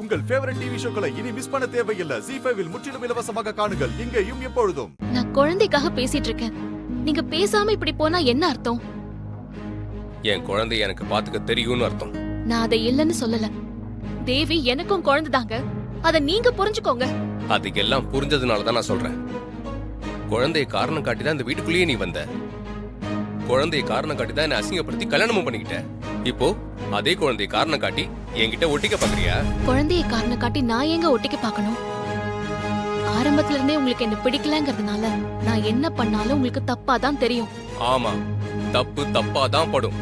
உங்கள் favourite TV ஷோக்களை இனி miss பண்ண தேவையில்லை. ZEE5 இல் முற்றிலும் இலவசமாக காணுங்கள், இங்கேயும் எப்பொழுதும். நான் குழந்தைக்காக பேசிட்டு இருக்கேன். நீங்க பேசாம இப்படி போனா என்ன அர்த்தம்? என் குழந்தை எனக்கு பாத்துக்க தெரியும்னு அர்த்தம். நான் அதை இல்லன்னு சொல்லல. தேவி எனக்கும் குழந்தைதாங்க. அத நீங்க புரிஞ்சுக்கோங்க. அது எல்லாம் புரிஞ்சதுனால தான் நான் சொல்றேன். குழந்தைய காரணம் காட்டி தான் இந்த வீட்டுக்குள்ளேயே நீ வந்த. குழந்தைய காரணம் காட்டி தான் என்ன அசிங்கப்படுத்தி கல்யாணமும் பண்ணிக்கிட்ட. இப்போ அதே குழந்தைய காரணம் காட்டி என்கிட்ட ஒட்டிக்க பாக்குறியா? குழந்தைய காரணம் காட்டி நான் எங்க ஒட்டிக்க பாக்கணும்? ஆரம்பத்துல இருந்தே உங்களுக்கு என்ன பிடிக்கலங்கிறதுனால நான் என்ன பண்ணாலும் உங்களுக்கு தப்பா தான் தெரியும். ஆமா, தப்பு தப்பா தான் படும்.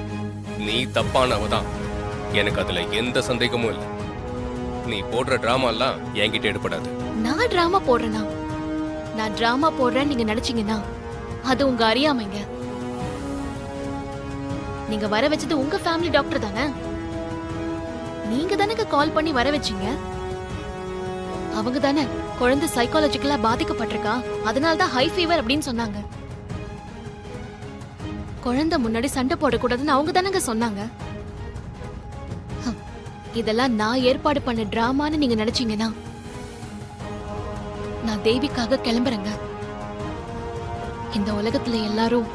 நீ தப்பானவ தான், எனக்கு அதுல எந்த சந்தேகமும் இல்லை. நீ போடுற டிராமா எல்லாம் என்கிட்ட எடுபடாது. நான் டிராமா போடுறேனா? நான் டிராமா போடுறேன்னு நீங்க நினைச்சீங்கன்னா அது உங்க அறியாமைங்க. நீங்க வர வச்சது உங்க ஃபேமிலி டாக்டர் தானே? நீங்க தானே கால் பண்ணி வர வச்சீங்க. அவங்க தானே குழந்தை சைக்காலஜிக்கலா பாதிக்கப்பட்டிருக்கா, அதனால தான் ஹை ஃபீவர் அப்படின்னு சொன்னாங்க. குழந்தை முன்னாடி சண்டை போடக்கூடாதுன்னு அவங்க தானங்க சொன்னாங்க. இதெல்லாம் நான் ஏற்பாடு பண்ண டிராமான்னு நீங்க நினைச்சீங்கன்னா நான் தேவிக்காக கிளம்புறேங்க. இந்த உலகத்துல எல்லாரும்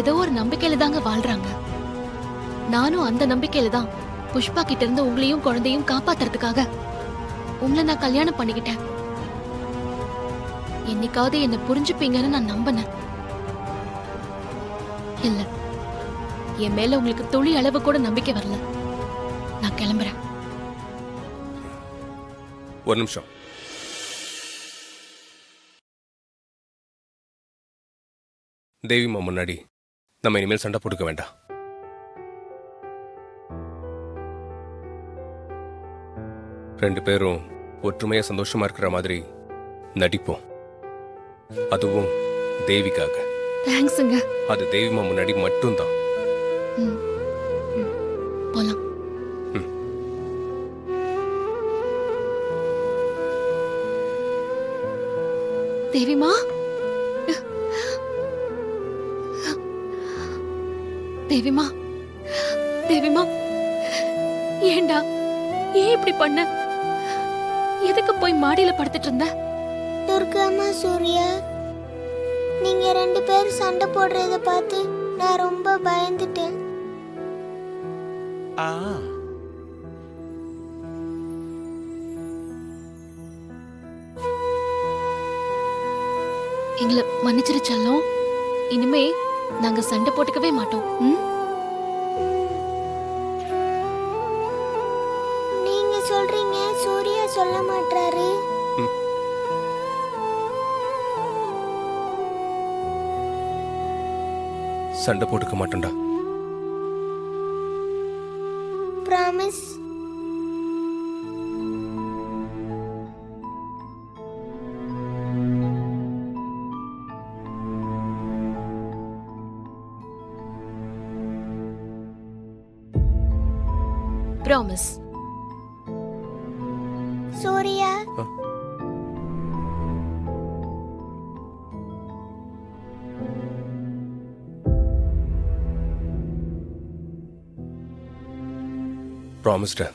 ஏதோ ஒரு நம்பிக்கையில தாங்க வாழ்றாங்க. நானும் அந்த நம்பிக்கையில தான் புஷ்பா கிட்ட இருந்து உங்களையும் குழந்தையும் காப்பாத்துறதுக்காக உங்களை நான் கல்யாணம் பண்ணிக்கிட்டேன். என்னைக்காவது என்ன புரிஞ்சுப்பீங்கன்னு நான் நம்பினேன். இல்ல, என் மேல உங்களுக்கு துளி அளவு கூட நம்பிக்கை வரல. நான் கிளம்புறேன். ஒரு நிமிஷம். தேவிமா முன்னாடி நம்ம இனிமேல் சண்டை போட்டுக்க வேண்டாம். ரெண்டு பேரும் ஒற்றுமையா சந்தோஷமா இருக்கிற மாதிரி நடிப்போம். அதுவும் தேவிக்காக. தேங்க்ஸுங்க. அது தேவிமா முன்னாடி மட்டும்தான். போலாம். தேவிமா, தேவிமா, தேவிமா, ஏண்டா ஏன் இப்படி பண்ண? எதுக்கு போய் மாடியில படுத்துட்டு இருந்த? துர்காமா, சூர்யா, நீங்க ரெண்டு பேரும் சண்டை போடுறத பார்த்து நான் ரொம்ப பயந்துட்டேன். எங்களை மன்னிச்சிரு செல்லம். இனிமே நாங்க சண்டை போட்டுக்கவே மாட்டோம். நீங்க சொல்றீங்க, சூர்யா சொல்ல மாட்டாரு. சண்டை போட்டுக்க மாட்டோம்டா. பிராமிஸ். ப்ராமிஸ். சூர்யா, ப்ராமிஸ்டா.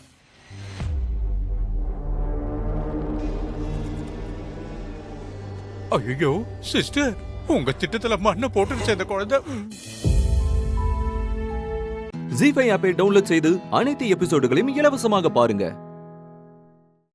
ஐயோ சிஸ்டர், உங்க திட்டத்துல மண்ணை போட்டுருச்சு இந்த குழந்தை. ZEE5 ஆப்பை டவுன்லோட் செய்து அனைத்து எபிசோடுகளையும் இலவசமாக பாருங்க.